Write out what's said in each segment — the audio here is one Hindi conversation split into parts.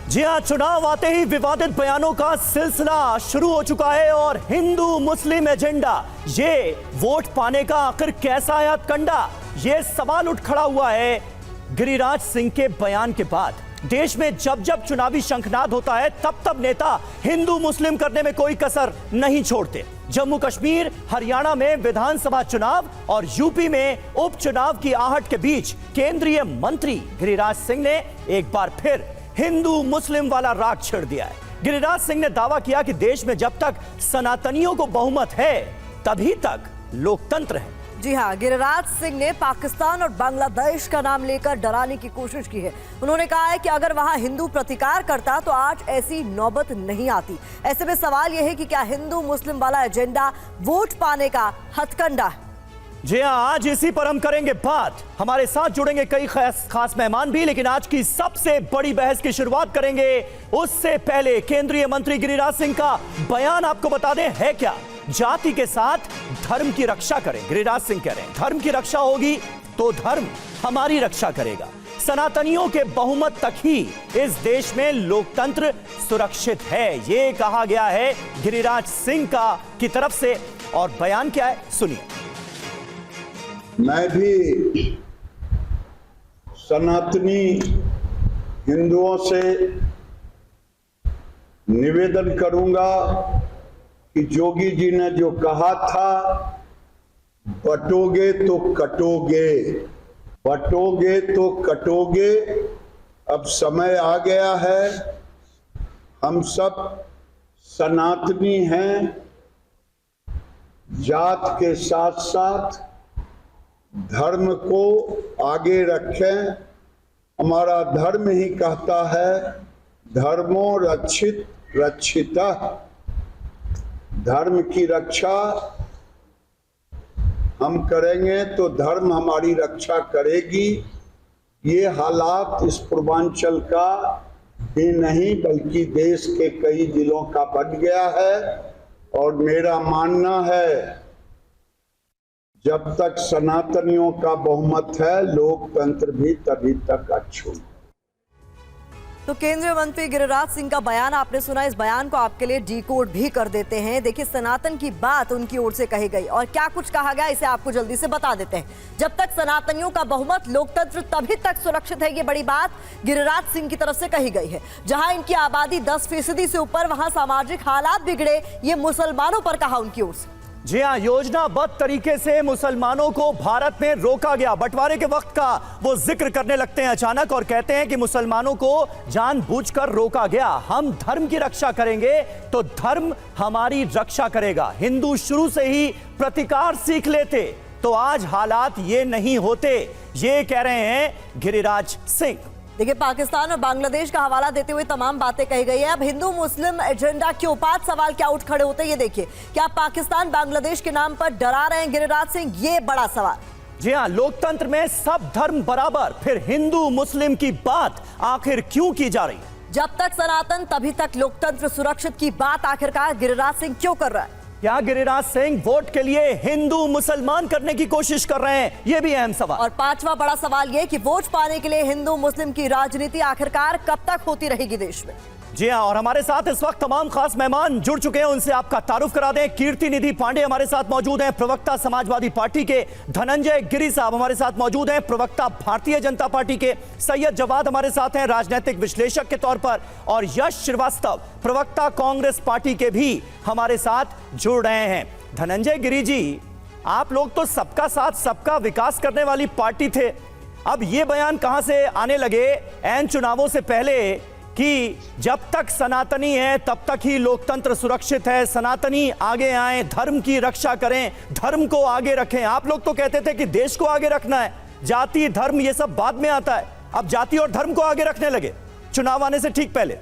जी हाँ, चुनाव आते ही विवादित बयानों का सिलसिला शुरू हो चुका है और हिंदू मुस्लिम एजेंडा, ये वोट पाने का आखिर कैसा है हथकंडा, ये सवाल उठ खड़ा हुआ है गिरिराज सिंह के बयान के बाद। देश में जब जब चुनावी शंखनाद होता है तब तब नेता हिंदू मुस्लिम करने में कोई कसर नहीं छोड़ते। जम्मू कश्मीर, हरियाणा में विधानसभा चुनाव और यूपी में उपचुनाव की आहट के बीच केंद्रीय मंत्री गिरिराज सिंह ने एक बार फिर हिंदू मुस्लिम वाला राग छेड़ दिया है। गिरिराज सिंह ने दावा किया कि देश में जब तक सनातनियों को बहुमत है तभी तक लोकतंत्र है। जी हाँ, गिरिराज सिंह ने पाकिस्तान और बांग्लादेश का नाम लेकर डराने की कोशिश की है। उन्होंने कहा है कि अगर वहां हिंदू प्रतिकार करता तो आज ऐसी नौबत नहीं आती। ऐसे में सवाल यह है कि क्या हिंदू मुस्लिम वाला एजेंडा वोट पाने का हथकंडा है? जी हाँ, आज इसी पर हम करेंगे बात। हमारे साथ जुड़ेंगे कई खास मेहमान भी, लेकिन आज की सबसे बड़ी बहस की शुरुआत करेंगे उससे पहले केंद्रीय मंत्री गिरिराज सिंह का बयान आपको बता दें है क्या। जाति के साथ धर्म की रक्षा करें, गिरिराज सिंह कह रहे हैं धर्म की रक्षा होगी तो धर्म हमारी रक्षा करेगा। सनातनियों के बहुमत तक ही इस देश में लोकतंत्र सुरक्षित है, ये कहा गया है गिरिराज सिंह की तरफ से। और बयान क्या है सुनिए। मैं भी सनातनी हिंदुओं से निवेदन करूंगा कि जोगी जी ने जो कहा था, बटोगे तो कटोगे, बटोगे तो कटोगे। अब समय आ गया है, हम सब सनातनी हैं, जात के साथ साथ धर्म को आगे रखें। हमारा धर्म ही कहता है धर्मो रक्षित रक्षितः, धर्म की रक्षा हम करेंगे तो धर्म हमारी रक्षा करेगी। ये हालात इस पूर्वांचल का ही नहीं बल्कि देश के कई जिलों का बन गया है। और मेरा मानना है जब तक सनातनियों का बहुमत है लोकतंत्र भी तभी तक अछूत। तो केंद्रीय मंत्री गिरिराज सिंह का बयान आपने सुना। इस बयान को आपके लिए डिकोड भी कर देते हैं। देखिए, सनातन की बात उनकी ओर से कही गई और क्या कुछ कहा गया इसे आपको जल्दी से बता देते हैं। जब तक सनातनियों का बहुमत, लोकतंत्र तभी तक सुरक्षित है, ये बड़ी बात गिरिराज सिंह की तरफ से कही गई है। जहां इनकी आबादी 10% से ऊपर, वहां सामाजिक हालात बिगड़े, ये मुसलमानों पर कहा उनकी ओर से। जी हाँ, योजनाबद्ध तरीके से मुसलमानों को भारत में रोका गया। बंटवारे के वक्त का वो जिक्र करने लगते हैं अचानक और कहते हैं कि मुसलमानों को जानबूझकर रोका गया। हम धर्म की रक्षा करेंगे तो धर्म हमारी रक्षा करेगा। हिंदू शुरू से ही प्रतिकार सीख लेते तो आज हालात ये नहीं होते, ये कह रहे हैं गिरिराज सिंह। देखिए, पाकिस्तान और बांग्लादेश का हवाला देते हुए तमाम बातें कही गई है। अब हिंदू मुस्लिम एजेंडा क्यों, 5 सवाल क्या उठ खड़े होते हैं, ये देखिए। क्या पाकिस्तान बांग्लादेश के नाम पर डरा रहे हैं गिरिराज सिंह, ये बड़ा सवाल। जी हाँ, लोकतंत्र में सब धर्म बराबर, फिर हिंदू मुस्लिम की बात आखिर क्यों की जा रही? जब तक सनातन तभी तक लोकतंत्र सुरक्षित की बात आखिरकार गिरिराज सिंह क्यों कर रहा है? क्या गिरिराज सिंह वोट के लिए हिंदू मुसलमान करने की कोशिश कर रहे हैं? यह भी अहम सवाल। और 5वां बड़ा सवाल यह कि वोट पाने के लिए हिंदू मुस्लिम की राजनीति आखिरकार कब तक होती रहेगी देश में? जी हाँ, और हमारे साथ इस वक्त तमाम खास मेहमान जुड़ चुके हैं, उनसे आपका तारुफ करा दें। कीर्ति निधि पांडे हमारे साथ मौजूद हैं, प्रवक्ता समाजवादी पार्टी के। धनंजय गिरी साहब हमारे साथ मौजूद हैं, प्रवक्ता भारतीय जनता पार्टी के। सैयद जवाद हमारे साथ हैं, राजनीतिक विश्लेषक के तौर पर। और यश श्रीवास्तव, प्रवक्ता कांग्रेस पार्टी के भी हमारे साथ जुड़ रहे हैं। धनंजय गिरी जी, आप लोग तो सबका साथ सबका विकास करने वाली पार्टी थे, अब ये बयान कहां से आने लगे ऐन चुनावों से पहले कि जब तक सनातनी है तब तक ही लोकतंत्र सुरक्षित है, सनातनी आगे आए, धर्म की रक्षा करें, धर्म को आगे रखें। आप लोग तो कहते थे कि देश को आगे रखना है, जाति धर्म ये सब बाद में आता है, अब जाति और धर्म को आगे रखने लगे चुनाव आने से ठीक पहले।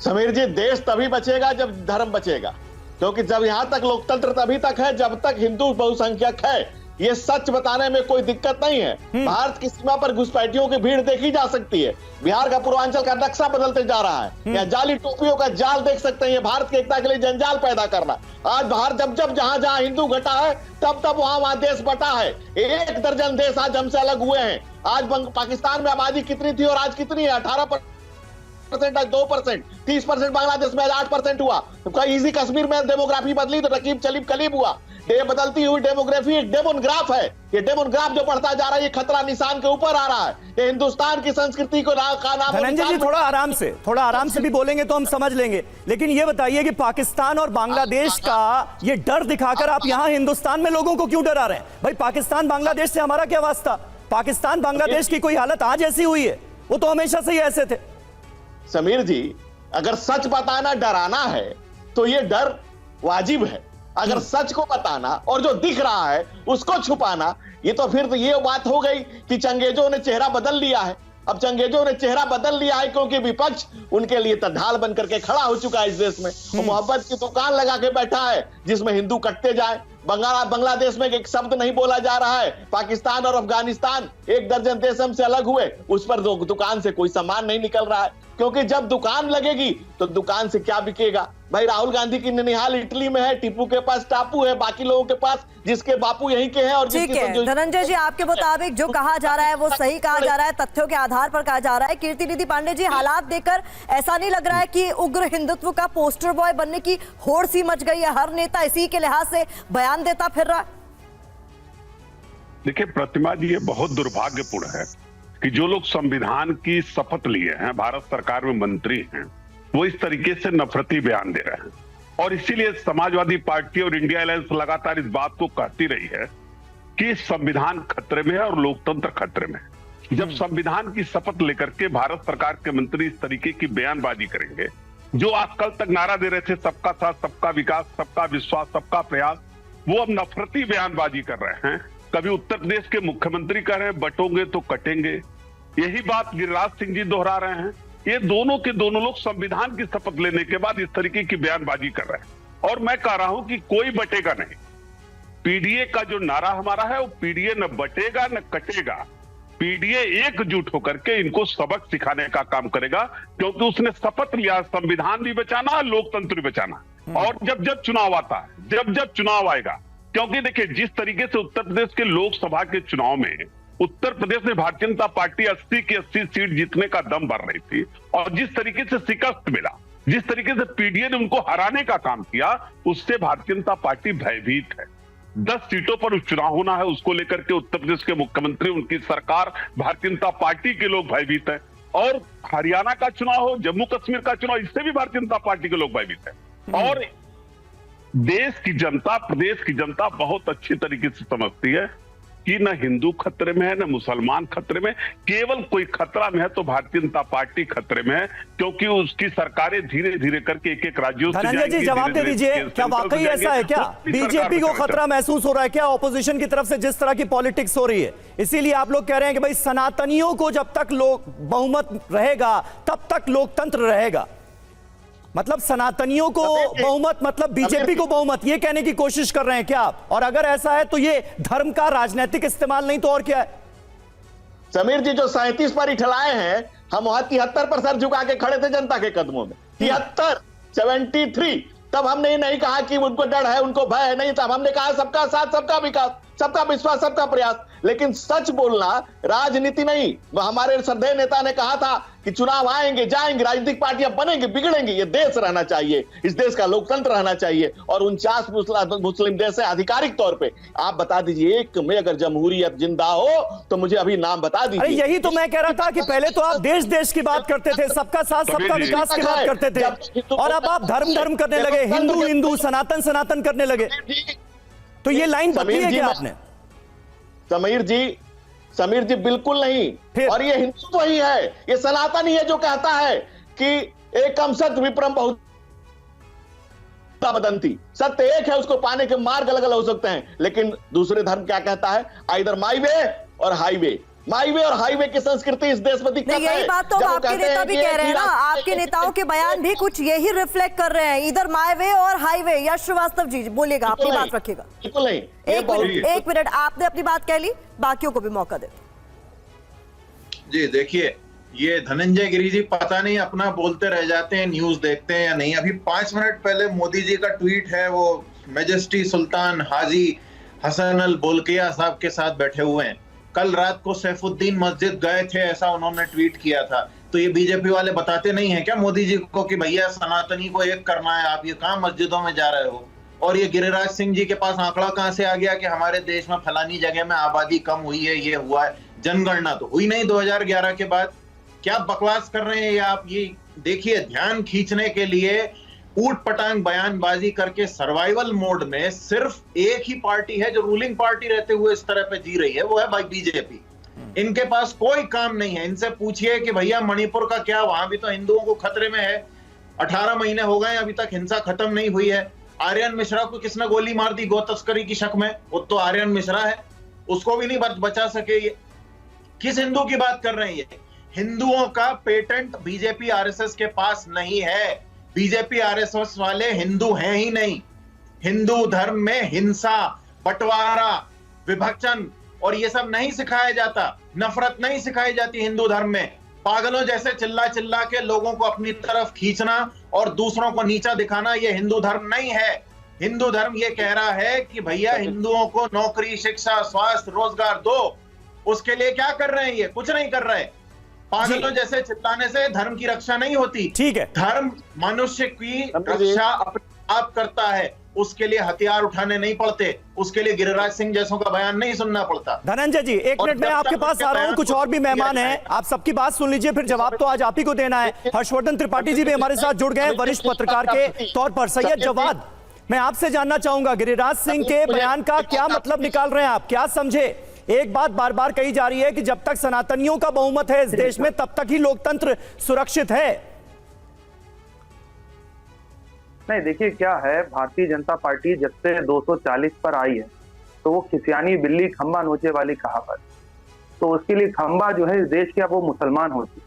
समीर जी, देश तभी बचेगा जब धर्म बचेगा, क्योंकि जब यहां तक लोकतंत्र तभी तक है जब तक हिंदू बहुसंख्यक है। ये सच बताने में कोई दिक्कत नहीं है। भारत की सीमा पर घुसपैठियों की भीड़ देखी जा सकती है। बिहार का पूर्वांचल का नक्शा बदलते जा रहा है। या जाली टोपियों का जाल देख सकते हैं। ये भारत की एकता के लिए जंजाल पैदा करना। आज बाहर जब जब जहां जहां हिंदू घटा है तब तब वहां देश बटा है। 1 दर्जन देश आज हमसे अलग हुए हैं। आज पाकिस्तान में आबादी कितनी थी और आज कितनी है? 18 4% आज 2%, 30% बांग्लादेश में आज 8% हुआ। तो इजी कश्मीर में डेमोग्राफी बदली तो रकीब चलीब कलीब हुआ। ये बदलती हुई डेमोग्राफी एक डेमोग्राफ है। ये डेमोग्राफ जो बढ़ता जा रहा है, ये खतरा निशान के ऊपर आ रहा है। ये हिंदुस्तान की संस्कृति को का नाम धनंजय जी थोड़ा आराम से भी बोलेंगे तो हम समझ लेंगे। लेकिन ये बताइए कि पाकिस्तान और बांग्लादेश का ये डर दिखाकर आप यहां हिंदुस्तान में लोगों को क्यों डरा रहे हैं? भाई पाकिस्तान बांग्लादेश से हमारा क्या वास्ता? पाकिस्तान बांग्लादेश की कोई हालत आज ऐसी हुई है? वो तो हमेशा से ही ऐसे थे। समीर जी, अगर सच बताना डराना है तो ये डर वाजिब है। अगर सच को बताना और जो दिख रहा है उसको छुपाना, ये तो फिर तो ये बात हो गई कि चंगेजों ने चेहरा बदल लिया है। अब चंगेजों ने चेहरा बदल लिया है क्योंकि विपक्ष उनके लिए ढाल बनकर के खड़ा हो चुका है इस देश में। वो मोहब्बत की दुकान लगा के बैठा है जिसमें हिंदू कटते जाए। बांग्लादेश में एक शब्द नहीं बोला जा रहा है। पाकिस्तान और अफगानिस्तान 1 दर्जन देश हमसे अलग हुए, उस पर दुकान से कोई सामान नहीं निकल रहा है, क्योंकि जब दुकान लगेगी तो दुकान से क्या बिकेगा? भाई राहुल गांधी की ननिहाल इटली में है, टीपू के पास टापू है, बाकी लोगों के पास जिसके बापू यहीं के हैं। और ठीक है धनंजय जी, आपके मुताबिक जो कहा जा रहा है वो सही कहा जा रहा है, तथ्यों के आधार पर कहा जा रहा है। कीर्ति निधि पांडे जी, हालात देखकर ऐसा नहीं लग रहा है कि उग्र हिंदुत्व का पोस्टर बॉय बनने की होड़ सी मच गई है? हर नेता इसी के लिहाज से बयान देता फिर रहा है। देखिए प्रतिमा जी, ये बहुत दुर्भाग्यपूर्ण है कि जो लोग संविधान की शपथ लिए हैं, भारत सरकार में मंत्री हैं, वो इस तरीके से नफरती बयान दे रहे हैं। और इसीलिए समाजवादी पार्टी और इंडिया अलायंस लगातार इस बात को कहती रही है कि संविधान खतरे में है और लोकतंत्र खतरे में है। जब संविधान की शपथ लेकर के भारत सरकार के मंत्री इस तरीके की बयानबाजी करेंगे, जो आज कल तक नारा दे रहे थे सबका साथ, सबका विकास, सबका विश्वास, सबका प्रयास, वो अब नफरती बयानबाजी कर रहे हैं। कभी उत्तर प्रदेश के मुख्यमंत्री कह रहे हैं बटोगे तो कटेंगे, यही बात गिरिराज सिंह जी दोहरा रहे हैं। ये दोनों के दोनों लोग संविधान की शपथ लेने के बाद इस तरीके की बयानबाजी कर रहे हैं। और मैं कह रहा हूं कि कोई बटेगा नहीं। पीडीए का जो नारा हमारा है, वो पीडीए न बटेगा न कटेगा। पीडीए एकजुट होकर के इनको सबक सिखाने का काम करेगा, क्योंकि उसने शपथ लिया संविधान भी बचाना, लोकतंत्र भी बचाना। और जब जब चुनाव आता है, जब जब चुनाव आएगा, क्योंकि देखिए जिस तरीके से उत्तर प्रदेश के लोकसभा के चुनाव में उत्तर प्रदेश में भारतीय जनता पार्टी 80 की 80 सीट जीतने का दम भर रही थी, और जिस तरीके से शिकस्त मिला, जिस तरीके से पीडीए ने उनको हराने का काम किया, उससे भारतीय जनता पार्टी भयभीत है। 10 सीटों पर उपचुनाव होना है, उसको लेकर के उत्तर प्रदेश के मुख्यमंत्री, उनकी सरकार, भारतीय जनता पार्टी के लोग भयभीत है। और हरियाणा का चुनाव हो, जम्मू कश्मीर का चुनाव, इससे भी भारतीय जनता पार्टी के लोग भयभीत है। और देश की जनता, प्रदेश की जनता बहुत अच्छी तरीके से समझती है कि न हिंदू खतरे में है, न मुसलमान खतरे में। केवल कोई खतरा में है तो भारतीय जनता पार्टी खतरे में है, क्योंकि उसकी सरकारें धीरे धीरे करके एक एक राज्यों से धनंजय जी जवाब दे दीजिए, क्या वाकई ऐसा है? क्या बीजेपी को खतरा महसूस हो रहा है क्या ऑपोजिशन की तरफ से जिस तरह की पॉलिटिक्स हो रही है? इसीलिए आप लोग कह रहे हैं कि भाई सनातनियों को जब तक लोग बहुमत रहेगा तब तक लोकतंत्र रहेगा। मतलब सनातनियों को बहुमत मतलब बीजेपी को बहुमत, ये कहने की कोशिश कर रहे हैं क्या आप? और अगर ऐसा है तो ये धर्म का राजनीतिक इस्तेमाल नहीं तो और क्या है? समीर जी, जो 37 पर इठलाए हैं, हम वहां 73 पर सर झुका के खड़े थे जनता के कदमों में। 73 तब हमने नहीं कहा कि उनको डर है, उनको भय है, नहीं। तब हमने कहा सबका साथ, सबका विकास, सबका विश्वास, सबका प्रयास। लेकिन सच बोलना राजनीति नहीं। हमारे श्रद्धेय नेता ने कहा था कि चुनाव आएंगे जाएंगे, राजनीतिक पार्टियां बनेंगे बिगड़ेंगे, ये देश रहना चाहिए, इस देश का लोकतंत्र रहना चाहिए। और 49 मुस्लिम देश है आधिकारिक तौर पे। आप बता दीजिए एक में अगर जमहूरियत जिंदा हो तो मुझे अभी नाम बता दीजिए। यही तो मैं कह रहा था कि पहले तो आप देश देश की बात करते थे, सबका साथ, सबका विकास की बात करते थे, और अब आप धर्म धर्म करने लगे, हिंदू हिंदू, सनातन सनातन करने लगे। तो ये लाइन बदली है क्या आपने? समीर जी बिल्कुल नहीं। और ये हिंदुत्व ही है, ये सनातन ही है जो कहता है कि एकम सत्य विप्रम बहुत वदंती। सत्य एक है, उसको पाने के मार्ग अलग अलग हो सकते हैं। लेकिन दूसरे धर्म क्या कहता है? आइदर माई वे और हाईवे। माईवे और हाईवे की संस्कृति इस देश में दिक्कत है। यही बात तो आपके नेता भी कह रहे हैं ना, आपके नेताओं के बयान भी कुछ यही रिफ्लेक्ट कर रहे हैं, इधर माईवे और हाईवे। यश श्रीवास्तव जी बोलिएगा, अपनी बात रखिएगा। बिल्कुल नहीं, एक मिनट, आपने अपनी बात कह ली, बाकियों को भी मौका दे। जी देखिए, ये धनंजय गिरी जी पता नहीं अपना बोलते रह जाते हैं, न्यूज देखते हैं या नहीं। अभी 5 मिनट पहले मोदी जी का ट्वीट है, वो मैजेस्टी सुल्तान हाजी हसन अल बोलकिया साहब के साथ बैठे हुए हैं। कल रात को सैफुद्दीन मस्जिद गए थे, ऐसा उन्होंने ट्वीट किया था। तो ये बीजेपी वाले बताते नहीं है क्या मोदी जी को कि भैया सनातनी को एक करना है, आप ये कहां मस्जिदों में जा रहे हो? और ये गिरिराज सिंह जी के पास आंकड़ा कहां से आ गया कि हमारे देश में फलानी जगह में आबादी कम हुई है, ये हुआ है? जनगणना तो हुई नहीं 2011 के बाद। क्या बकवास कर रहे हैं ये आप? ये देखिए, ध्यान खींचने के लिए ऊट पटांग बयानबाजी करके सर्वाइवल मोड में सिर्फ एक ही पार्टी है जो रूलिंग पार्टी रहते हुए इस तरह पे जी रही है, वो है भाई बीजेपी। इनके पास कोई काम नहीं है। इनसे पूछिए कि भैया मणिपुर का क्या, वहां भी तो हिंदुओं को खतरे में है, 18 महीने हो गए अभी तक हिंसा खत्म नहीं हुई है। आर्यन मिश्रा को किसने गोली मार दी गौ तस्करी की शक में? वो तो आर्यन मिश्रा है, उसको भी नहीं बचा सके। ये किस हिंदू की बात कर रहे हैं? ये हिंदुओं का पेटेंट बीजेपी आरएसएस के पास नहीं है। बीजेपी आरएसएस वाले हिंदू हैं ही नहीं। हिंदू धर्म में हिंसा, बंटवारा, विभाजन और ये सब नहीं सिखाया जाता। नफरत नहीं सिखाई जाती हिंदू धर्म में। पागलों जैसे चिल्ला चिल्ला के लोगों को अपनी तरफ खींचना और दूसरों को नीचा दिखाना, ये हिंदू धर्म नहीं है। हिंदू धर्म ये कह रहा है कि भैया हिंदुओं को नौकरी, शिक्षा, स्वास्थ्य, रोजगार दो। उसके लिए क्या कर रहे हैं? ये कुछ नहीं कर रहे। पागलों जैसे चिल्लाने से धर्म की रक्षा नहीं होती। ठीक है, धर्म मनुष्य की रक्षा अपने आप करता है, उसके लिए हथियार उठाने नहीं पड़ते, उसके लिए गिरिराज सिंह जैसों का बयान नहीं सुनना पड़ता। धनंजय जी, एक मिनट में आपके पास आ रहा हूं, कुछ और भी मेहमान हैं, आप सबकी बात सुन लीजिए, फिर जवाब तो आज आप ही को देना है। हर्षवर्धन त्रिपाठी जी भी हमारे साथ जुड़ गए वरिष्ठ पत्रकार के तौर पर। सैयद जवाद, मैं आपसे जानना चाहूंगा, गिरिराज सिंह के बयान का क्या मतलब निकाल रहे हैं आप, क्या समझे? एक बात बार बार कही जा रही है कि जब तक सनातनियों का बहुमत है इस देश में, तब तक ही लोकतंत्र सुरक्षित है। नहीं, देखिए क्या है, भारतीय जनता पार्टी जब से 240 पर आई है तो वो खिसियानी बिल्ली खंबा नोचे वाली कहावत, तो उसके लिए खंबा जो है इस देश के, वो मुसलमान होती।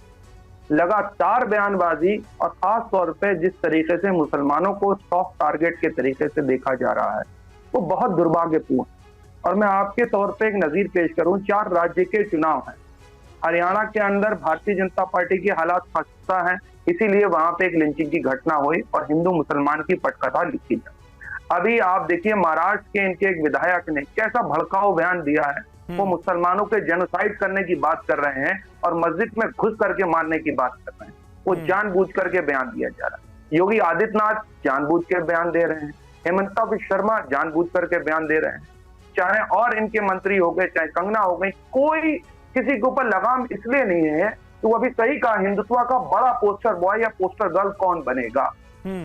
लगातार बयानबाजी और खास तौर पे जिस तरीके से मुसलमानों को सॉफ्ट टारगेट के तरीके से देखा जा रहा है, वो बहुत दुर्भाग्यपूर्ण। और मैं आपके तौर पे एक नजीर पेश करूं, 4 राज्य के चुनाव हैं। हरियाणा के अंदर भारतीय जनता पार्टी के हालात खस्ता हैं, इसीलिए वहां पे एक लिंचिंग की घटना हुई और हिंदू मुसलमान की पटकथा लिखी जाए। अभी आप देखिए महाराष्ट्र के इनके एक विधायक ने कैसा भड़काऊ बयान दिया है। वो मुसलमानों के जेनोसाइड करने की बात कर रहे हैं और मस्जिद में घुस करके मारने की बात कर रहे हैं। वो जानबूझ करके बयान दिया जा रहा है। योगी आदित्यनाथ जानबूझ के बयान दे रहे हैं, हेमंता बिश्व शर्मा जानबूझ करके बयान दे रहे हैं, चाहे और इनके मंत्री हो गए, चाहे कंगना हो गई, कोई किसी के ऊपर लगाम इसलिए नहीं है। तो अभी सही कहा, हिंदुत्व का बड़ा पोस्टर बॉय या पोस्टर गर्ल कौन बनेगा,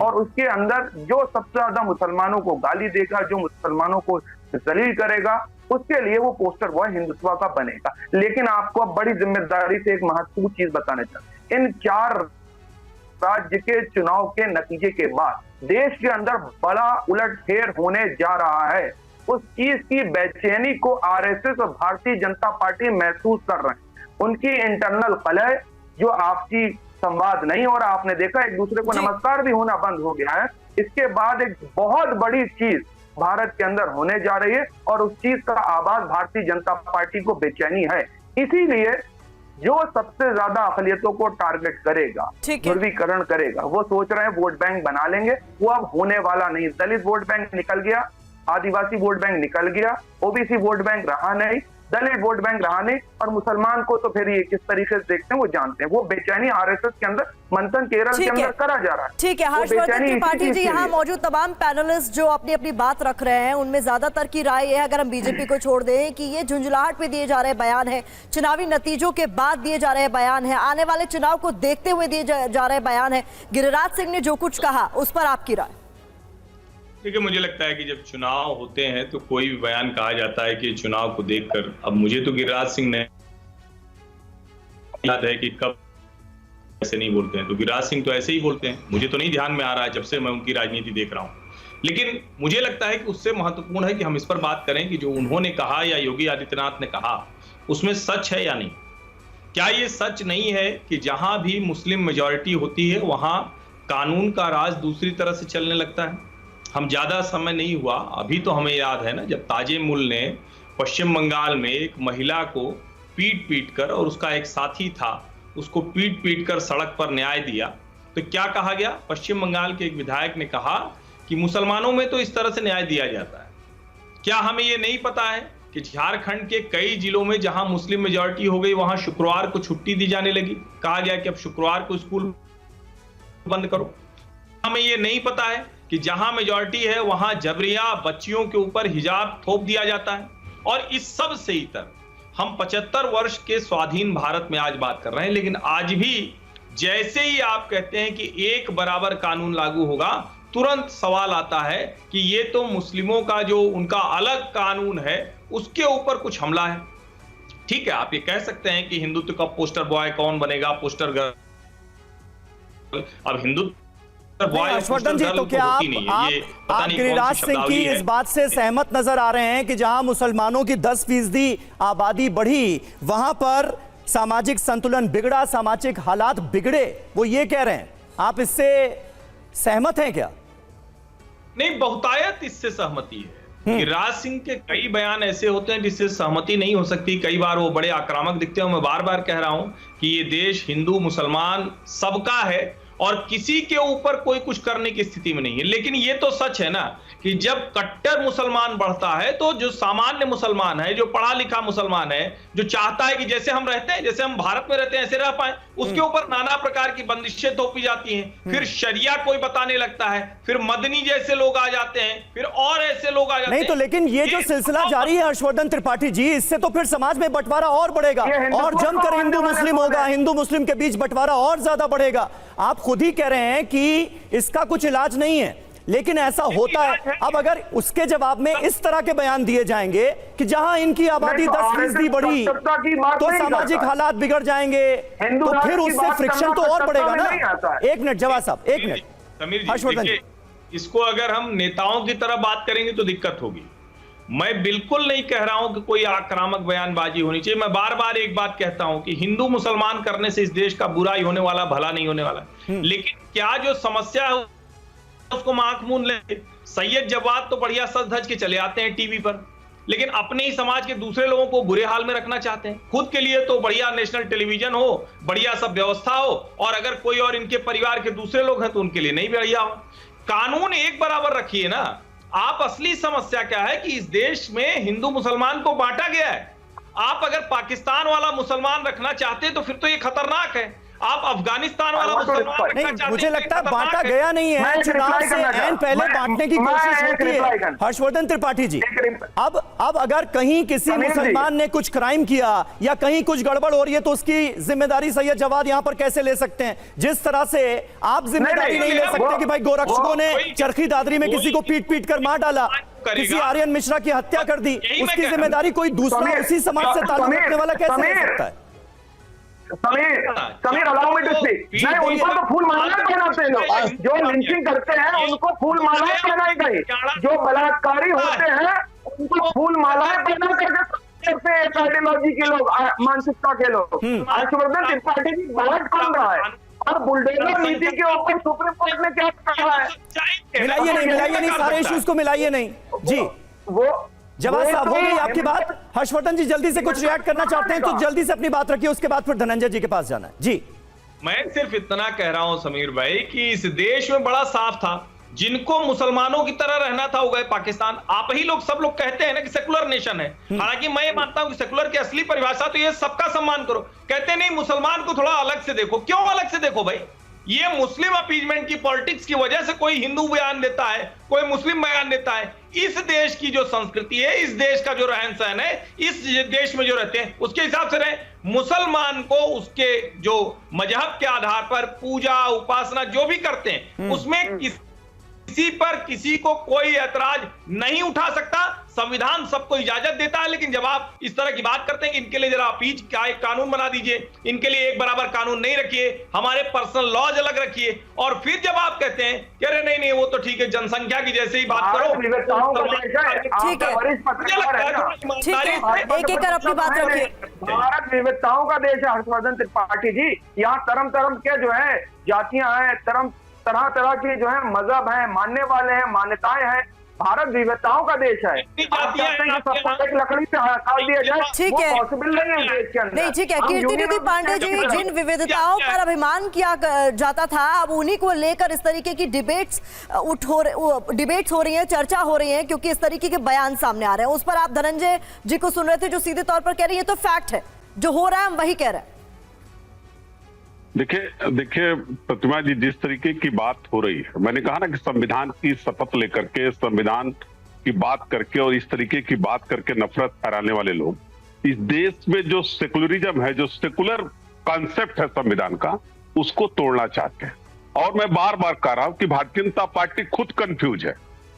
और उसके अंदर जो सबसे ज्यादा मुसलमानों को गाली देगा, जो मुसलमानों को जलील करेगा, उसके लिए वो पोस्टर बॉय हिंदुत्व का बनेगा। लेकिन आपको अब बड़ी जिम्मेदारी से एक महत्वपूर्ण चीज बताना चाहते हैं, इन 4 राज्य के चुनाव के नतीजे के बाद देश के अंदर बड़ा उलटफेर होने जा रहा है। उस चीज की बेचैनी को आरएसएस और भारतीय जनता पार्टी महसूस कर रहे हैं। उनकी इंटरनल कलह, जो आपसी संवाद नहीं हो रहा, आपने देखा एक दूसरे को नमस्कार भी होना बंद हो गया है। इसके बाद एक बहुत बड़ी चीज भारत के अंदर होने जा रही है और उस चीज का आवाज भारतीय जनता पार्टी को बेचैनी है। इसीलिए जो सबसे ज्यादा अकलियतों को टारगेट करेगा, ध्रुवीकरण करेगा, वो सोच रहे हैं वोट बैंक बना लेंगे। वो अब होने वाला नहीं। दलित वोट बैंक निकल गया, आदिवासी वोट बैंक निकल गया, ओबीसी वोट बैंक रहा नहीं, दलित वोट बैंक रहा नहीं, और मुसलमान को तो फिर ये किस तरीके से देखते हैं वो जानते हैं। वो बेचैनी आरएसएस के अंदर, मंथन केरल के अंदर करा जा रहा है। ठीक है, हर्षवर्धन त्रिपाठी जी, यहाँ मौजूद तमाम पैनलिस्ट जो अपनी अपनी बात रख रहे हैं, उनमें ज्यादातर की राय है, अगर हम बीजेपी को छोड़ दें, कि ये झुंझुलाहट में दिए जा रहे बयान है, चुनावी नतीजों के बाद दिए जा रहे बयान है, आने वाले चुनाव को देखते हुए दिए जा रहे बयान है। गिरिराज सिंह ने जो कुछ कहा उस पर आपकी राय? देखिए, मुझे लगता है कि जब चुनाव होते हैं तो कोई भी बयान कहा जाता है कि चुनाव को देखकर, अब मुझे तो गिरिराज सिंह ने याद है कि कब ऐसे नहीं बोलते हैं, तो गिरिराज सिंह तो ऐसे ही बोलते हैं। मुझे तो नहीं ध्यान में आ रहा है जब से मैं उनकी राजनीति देख रहा हूं। लेकिन मुझे लगता है कि उससे महत्वपूर्ण है कि हम इस पर बात करें कि जो उन्होंने कहा या योगी आदित्यनाथ ने कहा उसमें सच है या नहीं। क्या ये सच नहीं है कि जहां भी मुस्लिम मेजॉरिटी होती है वहां कानून का राज दूसरी तरह से चलने लगता है? हम ज्यादा समय नहीं हुआ, अभी तो हमें याद है ना, जब ताजेमुल ने पश्चिम बंगाल में एक महिला को पीट कर, और उसका एक साथी था, उसको पीट कर सड़क पर न्याय दिया, तो क्या कहा गया? पश्चिम बंगाल के एक विधायक ने कहा कि मुसलमानों में तो इस तरह से न्याय दिया जाता है। क्या हमें ये नहीं पता है कि झारखंड के कई जिलों में जहां मुस्लिम मेजॉरिटी हो गई वहां शुक्रवार को छुट्टी दी जाने लगी। कहा गया कि अब शुक्रवार को स्कूल बंद करो। हमें ये नहीं पता है कि जहां मेजॉरिटी है वहां जबरिया बच्चियों के ऊपर हिजाब थोप दिया जाता है। और इस सब से इतर हम 75 वर्ष के स्वाधीन भारत में आज बात कर रहे हैं, लेकिन आज भी जैसे ही आप कहते हैं कि एक बराबर कानून लागू होगा, तुरंत सवाल आता है कि ये तो मुस्लिमों का जो उनका अलग कानून है उसके ऊपर कुछ हमला है। ठीक है, आप ये कह सकते हैं कि हिंदुत्व का पोस्टर बॉय कौन बनेगा, पोस्टर गर्ल। अब हिंदुत्व बॉय हर्षवर्धन जी, तो क्या आप गिरिराज सिंह की इस बात से सहमत नजर आ रहे हैं कि जहां मुसलमानों की 10% आबादी बढ़ी वहां पर सामाजिक संतुलन बिगड़ा, सामाजिक हालात बिगड़े, वो ये कह रहे हैं, आप इससे सहमत हैं क्या? नहीं, बहुतायत इससे सहमति है। गिरिराज सिंह के कई बयान ऐसे होते हैं जिससे सहमति नहीं हो सकती। कई बार वो बड़े आक्रामक दिखते हैं। मैं बार बार कह रहा हूं कि ये देश हिंदू मुसलमान सबका है और किसी के ऊपर कोई कुछ करने की स्थिति में नहीं है। लेकिन ये तो सच है ना कि जब कट्टर मुसलमान बढ़ता है तो जो सामान्य मुसलमान है, जो पढ़ा लिखा मुसलमान है, जो चाहता है कि जैसे हम रहते हैं, जैसे हम भारत में रहते हैं ऐसे रह पाए, उसके ऊपर नाना प्रकार की बंदिशें थोपी जाती हैं। फिर शरिया कोई बताने लगता है, फिर मदनी जैसे लोग आ जाते हैं, फिर और ऐसे लोग आ जाते हैं। नहीं तो लेकिन ये जो सिलसिला जारी है हर्षवर्धन त्रिपाठी जी, इससे तो फिर समाज में बंटवारा और बढ़ेगा और जमकर हिंदू मुस्लिम होगा, हिंदू मुस्लिम के बीच बंटवारा और ज्यादा बढ़ेगा। आप खुद ही कह रहे हैं कि इसका कुछ इलाज नहीं है, लेकिन ऐसा होता है। अब अगर उसके जवाब में इस तरह के बयान दिए जाएंगे कि जहां इनकी आबादी 10% बढ़ी तो सामाजिक हालात बिगड़ जाएंगे, तो फिर उससे फ्रिक्शन तो और बढ़ेगा ना। एक मिनट जवाब साहब, एक मिनट समीर जी, हर्षवर्धन देखिए, इसको अगर हम नेताओं की तरह बात करेंगे तो दिक्कत होगी। मैं बिल्कुल नहीं कह रहा हूं कि कोई आक्रामक बयानबाजी होनी चाहिए। मैं बार बार एक बात कहता हूं कि हिंदू मुसलमान करने से इस देश का बुरा ही होने वाला, भला नहीं होने वाला। लेकिन क्या जो समस्या है उसको आंख मूंद ले। सैयद जवाद तो बढ़िया सज धज के चले आते हैं टीवी पर, लेकिन अपने ही समाज के दूसरे लोगों को बुरे हाल में रखना चाहते हैं। खुद के लिए तो बढ़िया नेशनल टेलीविजन हो, बढ़िया सब व्यवस्था हो, और अगर कोई और इनके परिवार के दूसरे लोग हैं तो उनके लिए नहीं बढ़िया हो। कानून एक बराबर रखिए ना। आप असली समस्या क्या है कि इस देश में हिंदू मुसलमान को बांटा गया है। आप अगर पाकिस्तान वाला मुसलमान रखना चाहते हैं तो फिर तो ये खतरनाक है। आप अफगानिस्तान वाला मुसलमान नहीं, मुझे लगता है बांटा गया नहीं है, चुनाव से ऐन पहले बांटने की कोशिश होती है। हर्षवर्धन त्रिपाठी जी, अब अगर कहीं किसी मुसलमान ने कुछ क्राइम किया या कहीं कुछ गड़बड़ हो रही है तो उसकी जिम्मेदारी सैयद जवाद यहां पर कैसे ले सकते हैं? जिस तरह से आप जिम्मेदारी नहीं ले सकते कि भाई गोरक्षकों ने चरखी दादरी में किसी को पीट कर मार डाला, किसी आर्यन मिश्रा की हत्या कर दी, उसकी जिम्मेदारी कोई दूसरा उसी समाज से ताल्लुक रखने वाला कैसे ले सकता है? Sameer allow me to speak. नहीं, उनको तो फूल मालाएं पहनाते हैं लोग, जो लिंचिंग करते हैं उनको फूल मालाएं पहनाई गई, जो बलात्कारी होते हैं उनको फूल मालाएं पहना करके आइडियोलॉजी के लोग, मानसिकता के लोग। हर्षवर्धन त्रिपाठी की बात कर रहा है और बुलडोजर नीति के ऊपर सुप्रीम कोर्ट ने क्या कहा है? मिलाइए नहीं, सारे इश्यूज को मिलाइए नहीं जी। वो जवाब साहब, हो गई आपकी बात। हर्षवर्धन जी जल्दी से कुछ रिएक्ट करना चाहते हैं तो जल्दी से अपनी बात रखिए, उसके बाद फिर धनंजय जी के पास जाना है जी। मैं सिर्फ इतना कह रहा हूं समीर भाई कि इस देश में बड़ा साफ था, जिनको मुसलमानों की तरह रहना था वो गए पाकिस्तान। आप ही लोग सब लोग कहते हैं ना कि सेकुलर नेशन है, हालांकि मैं ये मानता हूं कि सेकुलर की असली परिभाषा तो ये सबका सम्मान करो। कहते नहीं मुसलमान को थोड़ा अलग से देखो। क्यों अलग से देखो भाई? ये मुस्लिम अपीजमेंट की पॉलिटिक्स की वजह से कोई हिंदू बयान देता है, कोई मुस्लिम बयान देता है। इस देश की जो संस्कृति है, इस देश का जो रहन सहन है, इस देश में जो रहते हैं उसके हिसाब से रहे। मुसलमान को उसके जो मजहब के आधार पर पूजा उपासना जो भी करते हैं उसमें किसी पर किसी को कोई ऐतराज नहीं उठा सकता। संविधान सबको इजाजत देता है, लेकिन जब आप इस तरह की बात करते हैं कि इनके लिए जरा अपीज का एक कानून बना दीजिए, इनके लिए एक बराबर कानून नहीं रखिए, हमारे पर्सनल लॉज अलग रखिए, और फिर जब आप कहते हैं कि अरे नहीं वो तो ठीक है, जनसंख्या की जैसे ही बात करो। ठीक है, एक एक कर अपनी बात रखिए। भारत विविधताओं का देश है हर्षवर्धन त्रिपाठी जी। यहाँ तरह के जो है जातियां हैं, तरह तरह के जो है मजहब हैं, मानने वाले हैं, मान्यताएं हैं। भारत विविधताओं का देश है। आप चाहते हैं कि सबको एक लकड़ी से काट दिया जाए, ठीक वो है। पॉसिबल नहीं है देश के अंदर। नहीं, ठीक है। हम कीर्ति union Nidhi of Pandey ji, जिन विविधताओं पर अभिमान किया जाता था, अब उन्हीं को लेकर इस तरीके की डिबेट्स हो रही हैं, चर्चा हो रही है, क्योंकि इस तरीके के बयान सामने आ रहे हैं। उस पर आप धनंजय जी को सुन रहे थे, जो सीधे तौर पर कह रहे हैं ये तो फैक्ट है, जो हो रहा है हम वही कह रहे हैं। देखिए प्रतिमा जी, जिस तरीके की बात हो रही है, मैंने कहा ना कि संविधान की शपथ लेकर के, संविधान की बात करके और इस तरीके की बात करके नफरत फैलाने वाले लोग इस देश में जो सेकुलरिज्म है, जो सेकुलर कॉन्सेप्ट है संविधान का, उसको तोड़ना चाहते हैं। और मैं बार बार कह रहा हूं कि भारतीय जनता पार्टी खुद कंफ्यूज है।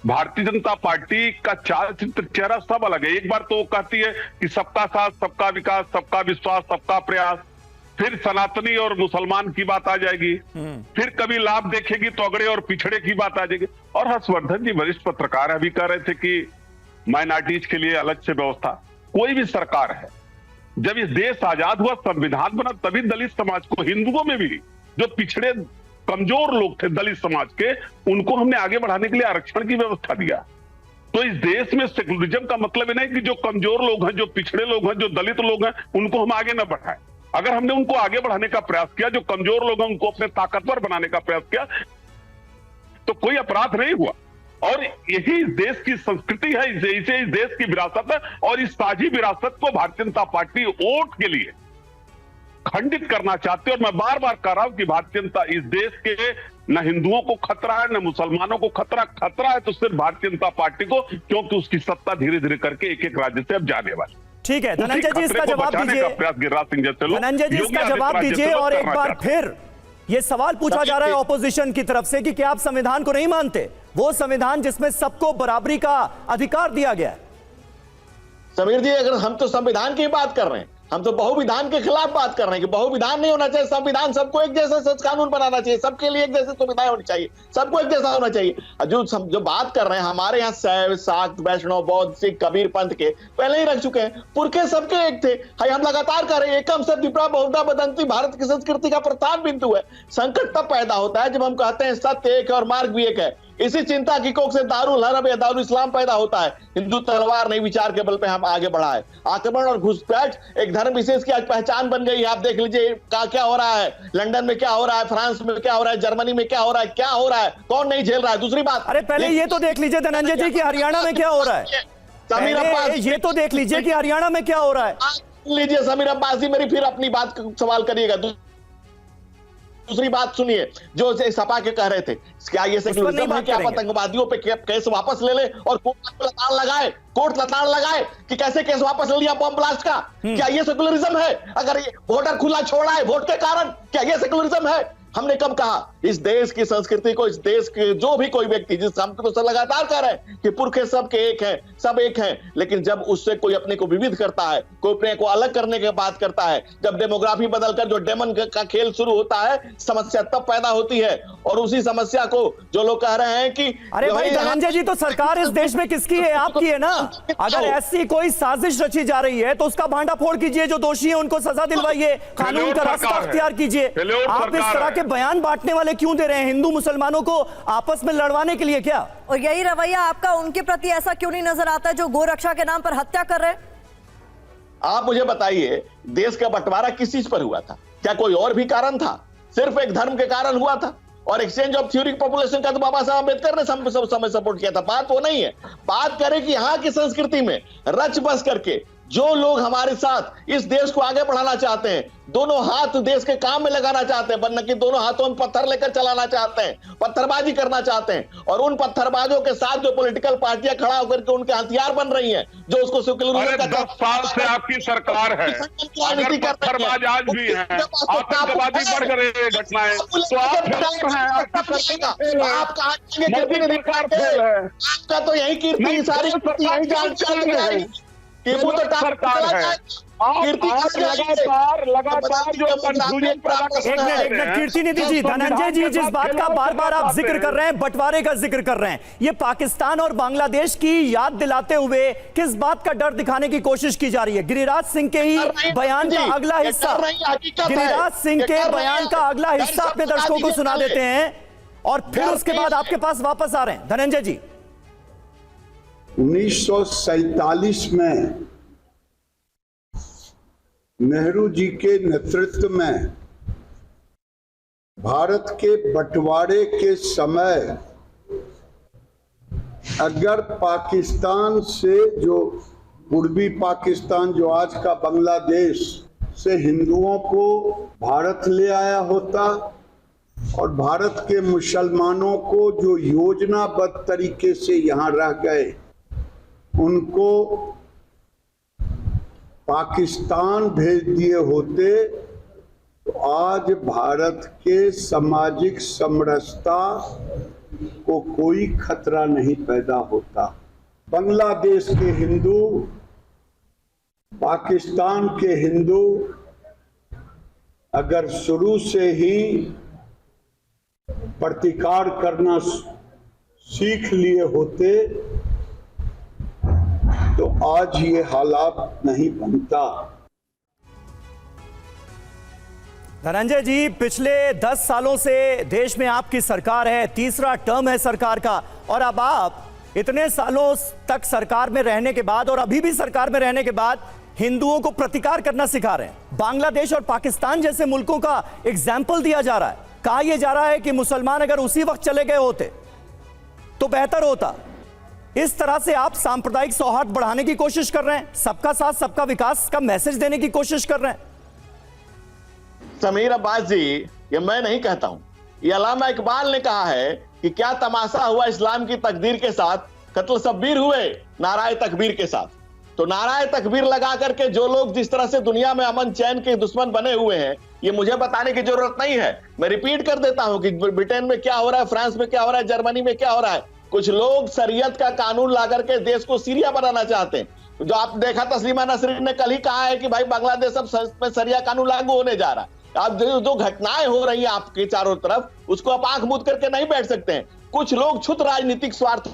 भारतीय जनता पार्टी का चाल चित्र, चेहरा सब अलग है। एक बार तो वो कहती है कि सबका साथ, सबका विकास, सबका विश्वास, सबका प्रयास, फिर सनातनी और मुसलमान की बात आ जाएगी, फिर कभी लाभ देखेगी तो अगड़े और पिछड़े की बात आ जाएगी। और हर्षवर्धन जी वरिष्ठ पत्रकार अभी कह रहे थे कि माइनॉरिटीज के लिए अलग से व्यवस्था। कोई भी सरकार है, जब इस देश आजाद हुआ, संविधान बना, तभी दलित समाज को, हिंदुओं में भी जो पिछड़े कमजोर लोग थे दलित समाज के, उनको हमने आगे बढ़ाने के लिए आरक्षण की व्यवस्था दिया। तो इस देश में सेकुलरिज्म का मतलब ये नहीं कि जो कमजोर लोग हैं, जो पिछड़े लोग हैं, जो दलित लोग हैं, उनको हम आगे न बढ़ाएं। अगर हमने उनको आगे बढ़ाने का प्रयास किया, जो कमजोर लोग हैं उनको अपने ताकतवर बनाने का प्रयास किया, तो कोई अपराध नहीं हुआ। और यही इस देश की संस्कृति है, इसे इस देश की विरासत है। और इस साझी विरासत को भारतीय जनता पार्टी वोट के लिए खंडित करना चाहती है। और मैं बार बार कह रहा हूं कि भारतीय जनता, इस देश के न हिंदुओं को खतरा है, न मुसलमानों को खतरा है तो सिर्फ भारतीय जनता पार्टी को, क्योंकि उसकी सत्ता धीरे धीरे करके एक एक राज्य से अब जाने वाली। ठीक है धनंजय जी, इसका जवाब दीजिए। धनंजय जी, इसका जवाब दीजिए। और एक बार फिर ये सवाल पूछा जा रहा है ऑपोजिशन की तरफ से कि क्या आप संविधान को नहीं मानते, वो संविधान जिसमें सबको बराबरी का अधिकार दिया गया है। समीर जी, अगर हम तो संविधान की बात कर रहे हैं, हम तो बहुविधान के खिलाफ बात कर रहे हैं कि बहुविधान नहीं होना चाहिए। संविधान सबको एक जैसा सच कानून बनाना चाहिए, सबके लिए एक जैसे सुविधाएं होनी चाहिए, सबको एक जैसा होना चाहिए। जो बात कर रहे हैं, हमारे यहाँ शैव, शाक्त, वैष्णव, बौद्ध, सिख, कबीर पंथ के पहले ही रख चुके हैं, पुरखे सबके एक थे। हम लगातार कर रहे हैं, एकम से विप्रा बहुधा बदंती भारत की संस्कृति का प्रधान बिंदु है। संकट तब पैदा होता है जब हम कहते हैं सत्य एक है और मार्ग भी एक है। इसी चिंता की कोख से दारुल हरब या दारुल इस्लाम पैदा होता है। हिंदू तलवार नहीं, विचार के बल पे हम आगे बढ़ाए। आक्रमण और घुसपैठ एक धर्म विशेष की आज पहचान बन गई है। आप देख लीजिए क्या हो रहा है, लंदन में क्या हो रहा है, फ्रांस में क्या हो रहा है, जर्मनी में क्या हो रहा है, क्या हो रहा है, कौन नहीं झेल रहा है। दूसरी बात, अरे पहले ये तो देख लीजिए धनंजय जी कि हरियाणा में क्या हो रहा है। समीर अब्बास, ये तो देख लीजिए कि हरियाणा में क्या हो रहा है। लीजिए समीर अब्बास जी, मेरी फिर अपनी बात सवाल करिएगा। दूसरी बात सुनिए, जो सपा के कह रहे थे, क्या ये सेक्युलरिज्म है कि आप आतंकवादियों पे केस वापस ले ले और कोर्ट लताड़ लगाए कि कैसे केस वापस ले लिया बम ब्लास्ट का? क्या ये सेक्युलरिज्म है? अगर ये वोटर खुला छोड़ा है वोट के कारण, क्या ये सेक्युलरिज्म है? हमने कब कहा? इस देश की संस्कृति को, इस देश के जो भी कोई व्यक्ति, जिस हम तो लगातार कह रहे हैं कि पुरखे सबके एक हैं, सब एक हैं, लेकिन जब उससे कोई अपने को विविध करता है, कोई अपने को अलग करने की बात करता है, जब डेमोग्राफी बदलकर जो डेमन का खेल शुरू होता है, समस्या तब पैदा होती है। और उसी समस्या को जो लोग कह रहे हैं कि अरे भाई धनंजय जी, तो सरकार इस देश में किसकी है? आपकी है ना। अगर ऐसी कोई साजिश रची जा रही है तो उसका भांडाफोड़ कीजिए, जो दोषी है उनको सजा दिलवाइए, कानून का रास्ता अख्तियार कीजिए। आप इस तरह के बयान बांटने वाले क्यों दे रहे हैं? हिंदू मुसलमानों को आपस में लड़वाने के लिए क्या? और यही रवैया आपका उनके प्रति ऐसा क्यों नहीं नजर आता है जो गोरक्षा के नाम पर हत्या कर रहे हैं? आप मुझे बताइए, देश का बंटवारा किस चीज पर हुआ था? क्या कोई और भी कारण था? सिर्फ एक धर्म के कारण हुआ था? और एक्सचेंज ऑफ थ्योरी पॉपुलेशन का तो बाबा साहब अम्बेडकर ने समय सपोर्ट किया था। बात वो नहीं है। बात करें कि यहाँ की संस्कृति में रच बस करके जो लोग हमारे साथ इस देश को आगे बढ़ाना चाहते हैं, दोनों हाथ देश के काम में लगाना चाहते हैं, वरना कि दोनों हाथों में पत्थर लेकर चलाना चाहते हैं, पत्थरबाजी करना चाहते हैं, और उन पत्थरबाजों के साथ जो पॉलिटिकल पार्टियां खड़ा होकर के उनके हथियार बन रही हैं, जो उसको सेक्युलरिज्म का 10 साल से आपकी सरकार है, अगर पत्थरबाज आज भी हैं, आतंकवादी बढ़ रहे घटनाएं, तो आपका तो यही कीर्ति सारी यही जान चल गई कि वो तो सरकार है। लगातार जो एक मिनट कीर्ति निधि जी, धनंजय जी, जिस बात का बार बार आप जिक्र कर रहे हैं, बंटवारे का जिक्र कर रहे हैं, ये पाकिस्तान और बांग्लादेश की याद दिलाते हुए किस बात का डर दिखाने की कोशिश की जा रही है? गिरिराज सिंह के ही बयान का अगला हिस्सा, गिरिराज सिंह के बयान का अगला हिस्सा अपने दर्शकों को सुना देते हैं और फिर उसके बाद आपके पास वापस आ रहे हैं। धनंजय जी, 1947 में नेहरू जी के नेतृत्व में भारत के बंटवारे के समय अगर पाकिस्तान से, जो पूर्वी पाकिस्तान जो आज का बांग्लादेश से हिंदुओं को भारत ले आया होता और भारत के मुसलमानों को जो योजनाबद्ध तरीके से यहाँ रह गए उनको पाकिस्तान भेज दिए होते तो आज भारत के सामाजिक समरसता को कोई खतरा नहीं पैदा होता। बांग्लादेश के हिंदू, पाकिस्तान के हिंदू अगर शुरू से ही प्रतिकार करना सीख लिए होते तो आज ये हालात नहीं बनता। धनंजय जी, पिछले 10 सालों से देश में आपकी सरकार है, तीसरा टर्म है सरकार का, और अब आप इतने सालों तक सरकार में रहने के बाद और अभी भी सरकार में रहने के बाद हिंदुओं को प्रतिकार करना सिखा रहे हैं। बांग्लादेश और पाकिस्तान जैसे मुल्कों का एग्जाम्पल दिया जा रहा है। कहा यह जा रहा है कि मुसलमान अगर उसी वक्त चले गए होते तो बेहतर होता। इस तरह से आप सांप्रदायिक सौहार्द बढ़ाने की कोशिश कर रहे हैं, सबका साथ सबका विकास का मैसेज देने की कोशिश कर रहे हैं। समीर अब्बास जी, ये मैं नहीं कहता हूं, ये अल्लामा इकबाल ने कहा है कि क्या तमाशा हुआ इस्लाम की तकदीर के साथ, कत्ल शब्बीर हुए नाराए तकबीर के साथ। तो नाराए तकबीर लगा करके जो लोग जिस तरह से दुनिया में अमन चैन के दुश्मन बने हुए हैं, ये मुझे बताने की जरूरत नहीं है। मैं रिपीट कर देता हूं कि ब्रिटेन में क्या हो रहा है, फ्रांस में क्या हो रहा है, जर्मनी में क्या हो रहा है। कुछ लोग शरीयत का कानून ला करके देश को सीरिया बनाना चाहते हैं। जो आप देखा, तस्लीमा नसरीन ने कल ही कहा है कि भाई बांग्लादेश अब में शरिया कानून लागू होने जा रहा है। अब जो घटनाएं हो रही हैं आपके चारों तरफ, उसको आप आंख मूंद करके नहीं बैठ सकते हैं। कुछ लोग क्षुद्र राजनीतिक स्वार्थ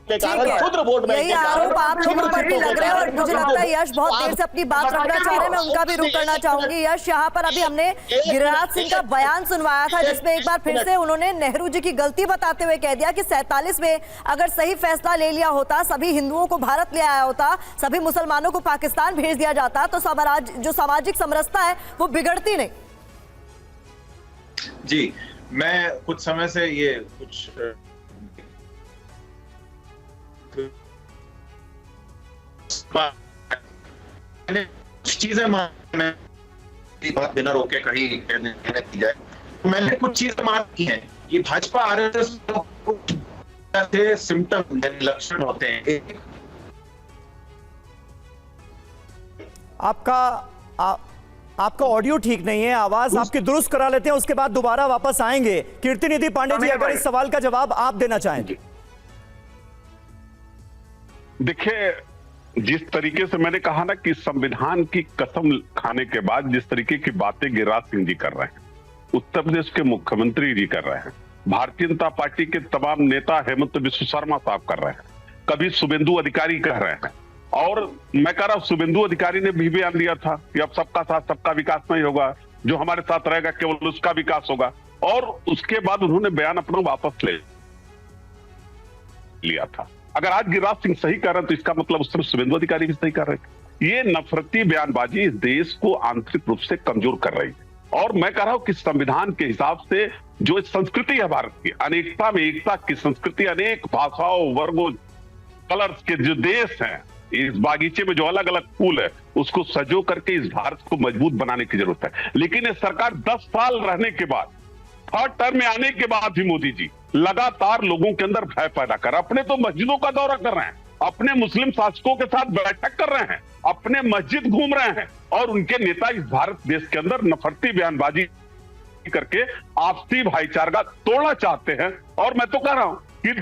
के कारण, क्षुद्र वोट बैंक यही आरोप आप लोगों पर भी लग रहे हैं और मुझे लगता है यश बहुत देर से अपनी बात रखना चाह रहे हैं। मैं उनका भी रुख करना चाहूंगी। यश, यहाँ पर अभी हमने गिरिराज सिंह का बयान सुनवाया था जिसमें एक बार फिर से उन्होंने नेहरू जी की गलती बताते हुए कह दिया कि 47 में अगर सही फैसला ले लिया होता, सभी हिंदुओं को भारत ले आया होता, सभी मुसलमानों को पाकिस्तान भेज दिया जाता तो जो सामाजिक समरसता है वो बिगड़ती नहीं। जी, मैं कुछ समय से ये कुछ चीजें बात बिना रोके कहीं की जाए। मैंने कुछ चीजें मान की हैं कि भाजपा आरएसएस से सिम्टम लक्षण होते हैं। आपका ऑडियो ठीक नहीं है, आवाज आपकी दुरुस्त करा लेते हैं, उसके बाद दोबारा वापस आएंगे। कीर्तिनिधि पांडे जी, अगर इस सवाल का जवाब आप देना चाहें। देखिए, जिस तरीके से मैंने कहा ना कि संविधान की कसम खाने के बाद जिस तरीके की बातें गिरिराज सिंह जी कर रहे हैं, उत्तर प्रदेश के मुख्यमंत्री जी कर रहे हैं, भारतीय जनता पार्टी के तमाम नेता हेमंत बिस्व शर्मा साहब कर रहे हैं, कभी शुभेंदु अधिकारी कह रहे हैं, और मैं कह रहा हूं शुभेंदु अधिकारी ने भी बयान दिया था कि अब सबका साथ सबका विकास नहीं होगा, जो हमारे साथ रहेगा केवल उसका विकास होगा, और उसके बाद उन्होंने बयान अपना वापस ले लिया था। अगर आज गिरिराज सिंह सही कर रहे हैं तो इसका मतलब उस समय शुभेंदु अधिकारी भी सही कर रहे थे। ये नफरती बयानबाजी इस देश को आंतरिक रूप से कमजोर कर रही है। और मैं कह रहा हूं कि संविधान के हिसाब से जो संस्कृति है भारत की, अनेकता में एकता की संस्कृति, अनेक भाषाओं, वर्गों, कलर्स के जो देश हैं, इस बागीचे में जो अलग अलग फूल है उसको सजो करके इस भारत को मजबूत बनाने की जरूरत है। लेकिन ये सरकार 10 साल रहने के बाद, थर्ड टर्म में आने के बाद भी मोदी जी लगातार लोगों के अंदर भय पैदा कर, अपने तो मस्जिदों का दौरा कर रहे हैं, अपने मुस्लिम शासकों के साथ बैठक कर रहे हैं, अपने मस्जिद घूम रहे हैं, और उनके नेता इस भारत देश के अंदर नफरती बयानबाजी करके आपसी भाईचारा तोड़ना चाहते हैं। और मैं तो कह रहा हूं कि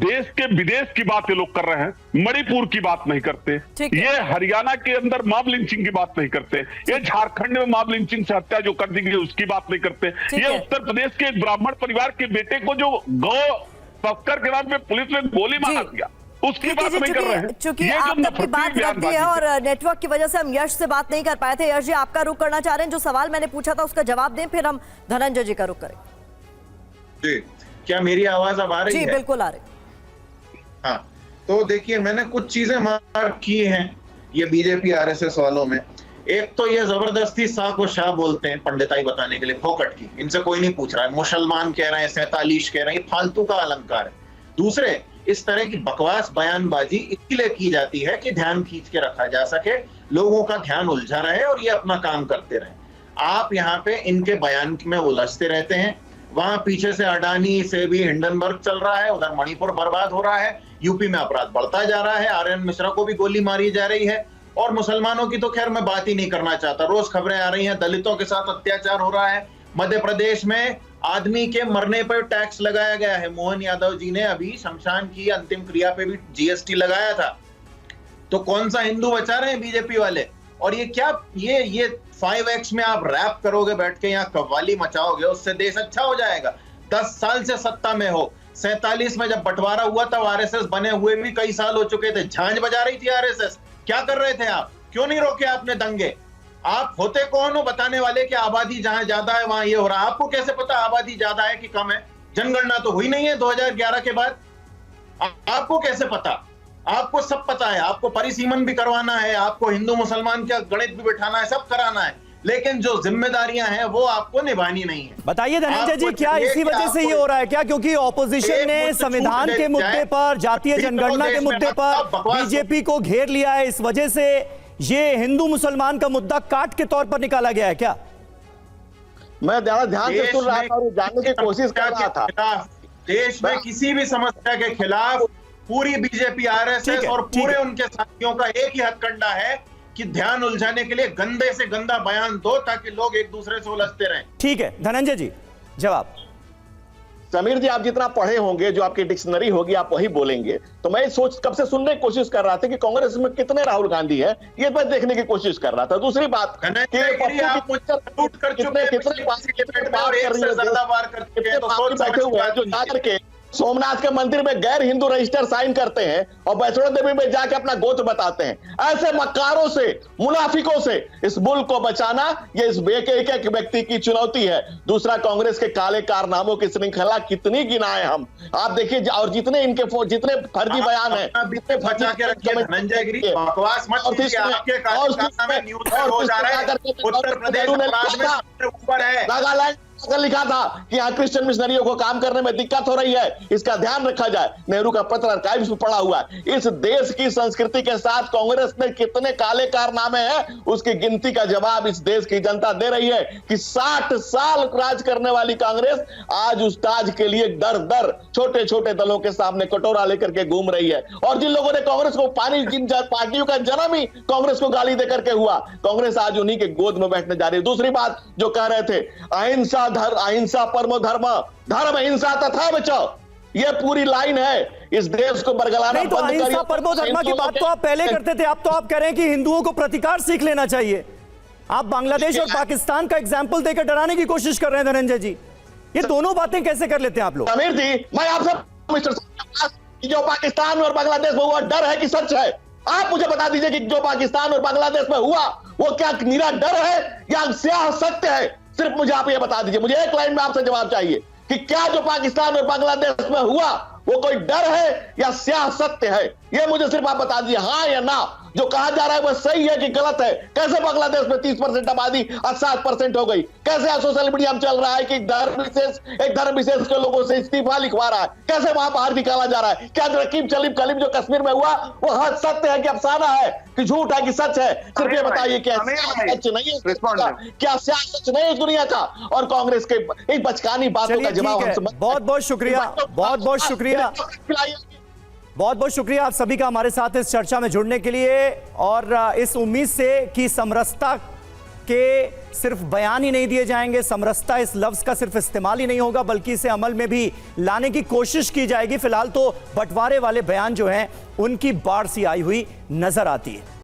देश के विदेश की बात ये लोग कर रहे हैं, मणिपुर की बात नहीं करते, ये हरियाणा के अंदर मॉब लिंचिंग की बात नहीं करते, ये झारखंड में मॉब लिंचिंग से हत्या जो कर दी गई उसकी बात नहीं करते, ये उत्तर प्रदेश के एक ब्राह्मण परिवार के बेटे को जो गौ तस्कर के नाम पे पुलिस ने गोली मार दिया उसकी बात नहीं कर रहे हैं। चूंकि आपने अपनी बात रख दी है और नेटवर्क की वजह से हम यश से बात नहीं कर पाए थे। यश जी, आपका रुख करना चाह रहे हैं, जो सवाल मैंने पूछा था उसका जवाब दें, फिर हम धनंजय जी का रुख करें। जी, क्या मेरी आवाज अब आ रही है? जी बिल्कुल आ रही। हाँ, तो देखिए, मैंने कुछ चीजें मार्क की हैं ये बीजेपी आरएसएस वालों में। एक तो ये जबरदस्ती शाह को शाह बोलते हैं पंडिताई बताने के लिए, फोकट की, इनसे कोई नहीं पूछ रहा है। मुसलमान कह रहे हैं, 47 कह रहे हैं, ये फालतू का अलंकार है। दूसरे, इस तरह की बकवास बयानबाजी इसलिए की जाती है कि ध्यान खींच के रखा जा सके, लोगों का ध्यान उलझा रहे और ये अपना काम करते रहे। आप यहाँ पे इनके बयान में उलझते रहते हैं, वहां पीछे से अडानी से भी हिंडनबर्ग चल रहा है, उधर मणिपुर बर्बाद हो रहा है, यूपी में अपराध बढ़ता जा रहा है, आर्यन मिश्रा को भी गोली मारी जा रही है, और मुसलमानों की तो खैर मैं बात ही नहीं करना चाहता। रोज खबरें आ रही हैं, दलितों के साथ अत्याचार हो रहा है। मध्य प्रदेश में आदमी के मरने पर टैक्स लगाया गया है। मोहन यादव जी ने अभी शमशान की अंतिम क्रिया पे भी जीएसटी लगाया था। तो कौन सा हिंदू बचा रहे हैं बीजेपी वाले? और ये क्या, ये 5X में आप रैप करोगे बैठ के, यहाँ कव्वाली मचाओगे, उससे देश अच्छा हो जाएगा? 10 साल से सत्ता में हो, 47 में जब बंटवारा हुआ तब आरएसएस बने हुए भी कई साल हो चुके थे, झांझ बजा रही थी आरएसएस। क्या कर रहे थे आप? क्यों नहीं रोके आपने दंगे? आप होते कौन हो बताने वाले कि आबादी जहां ज्यादा है वहां ये हो रहा है? आपको कैसे पता आबादी ज्यादा है कि कम है? जनगणना तो हुई नहीं है 2011 के बाद। आपको कैसे पता? आपको सब पता है, आपको परिसीमन भी करवाना है, आपको हिंदू मुसलमान का गणित भी बिठाना है, सब कराना है, लेकिन जो जिम्मेदारियां हैं वो आपको निभानी नहीं है। बताइए धनंजय जी, क्या इसी वजह से ये हो रहा है क्या? क्योंकि ऑपोजिशन ने संविधान के मुद्दे पर, जातीय जनगणना के मुद्दे पर बीजेपी को घेर लिया है, इस वजह से ये हिंदू मुसलमान का मुद्दा काट के तौर पर निकाला गया है क्या? मैं ध्यान से सुन रहा था और जानने की कोशिश कर रहा था। देश में किसी भी समस्या के खिलाफ पूरी बीजेपी आरएसएस और पूरे उनके साथियों का एक ही हथकंडा है कि ध्यान उलझाने के लिए गंदे से गंदा बयान दो ताकि लोग एक दूसरे से उलझते रहें। ठीक है धनंजय जी, जवाब। समीर जी, आप जितना पढ़े होंगे, जो आपकी डिक्शनरी होगी आप वही बोलेंगे। तो मैं सोच कब से सुनने की कोशिश कर रहा था कि कांग्रेस में कितने राहुल गांधी है, ये मैं देखने की कोशिश कर रहा था। दूसरी बात, बैठे हुए हैं जो जाकर के सोमनाथ के मंदिर में गैर हिंदू रजिस्टर साइन करते हैं और वैष्णो देवी में जाके अपना गोत्र बताते हैं। ऐसे मक्कारों से, मुनाफिकों से इस मुल्क को बचाना, ये इस एक व्यक्ति की चुनौती है। दूसरा, कांग्रेस के काले कारनामों की श्रृंखला कितनी गिनाएं हम, आप देखिए, और जितने इनके जितने फर्जी बयान है, बचा के रखिए धनंजय गिरी, बकवास मत कीजिए। आपके कार्यकाल में न्यूज़ में रोज आ रहा है उत्तर प्रदेश ऊपर है, नागालैंड लिखा था कि यहाँ क्रिश्चियन मिशनरियों को काम करने में दिक्कत हो रही है, इसका ध्यान रखा जाए। नेहरू का पत्र आर्काइव्स में पड़ा हुआ है। इस देश की संस्कृति के साथ कांग्रेस ने कितने काले कारनामे हैं, उसकी गिनती का जवाब इस देश की जनता दे रही है कि 60 साल राज करने वाली कांग्रेस आज उस ताज के लिए दर दर छोटे छोटे दलों के सामने कटोरा लेकर के घूम रही है। और जिन लोगों ने कांग्रेस को पानी, जिन पार्टियों का जन्म ही कांग्रेस को गाली देकर के हुआ, कांग्रेस आज उन्हीं के गोद में बैठने जा रही है। दूसरी बात जो कह रहे थे, अहिंसा परमो धर्म, धर्म हिंसा तथा बचाओ, ये पूरी लाइन है। इस देश को बरगलाना नहीं तो अहिंसा परमो धर्म की बात तो आप पहले करते थे, अब तो आप कह रहे हैं कि हिंदुओं को प्रतिकार सीख लेना चाहिए। आप बांग्लादेश और पाकिस्तान का एग्जाम्पल देकर डराने की कोशिश कर रहे हैं धनंजय जी। ये दोनों बातें कैसे कर लेते हैं आप लोग? समीर जी, मैं आपसे मिस्टर, जो पाकिस्तान और बांग्लादेश में हुआ डर है कि सच है? आप मुझे बता दीजिए कि जो पाकिस्तान और बांग्लादेश में हुआ वो क्या निरा डर है या स्याह सत्य है? सिर्फ मुझे आप ये बता दीजिए, मुझे एक लाइन में आपसे जवाब चाहिए कि क्या जो पाकिस्तान और बांग्लादेश में हुआ वो कोई डर है या स्याह सत्य है? ये मुझे सिर्फ आप बता दीजिए, हाँ या ना। जो कहा जा रहा है वो सही है कि गलत है? कैसे बांग्लादेश में 30% आबादी आज 7% हो गई? कैसे सोशल मीडिया में चल रहा है कि एक धर्म विशेष के लोगों से इस्तीफा लिखवा रहा है? कैसे वहां बाहर निकाला जा रहा है? क्या रकीब कलीम जो कश्मीर में हुआ वो हद सत्य है कि अफसाना है कि झूठ है कि सच है? सिर्फ ये बताइए, क्या सच नहीं है? क्या सच नहीं है इस दुनिया का? और कांग्रेस के एक बचकानी बातों का जवाब हमसे। बहुत बहुत शुक्रिया, बहुत बहुत शुक्रिया, बहुत बहुत शुक्रिया आप सभी का हमारे साथ इस चर्चा में जुड़ने के लिए, और इस उम्मीद से कि समरसता के सिर्फ बयान ही नहीं दिए जाएंगे, समरसता इस लफ्ज का सिर्फ इस्तेमाल ही नहीं होगा बल्कि इसे अमल में भी लाने की कोशिश की जाएगी। फिलहाल तो बंटवारे वाले बयान जो हैं उनकी बाढ़ सी आई हुई नजर आती है।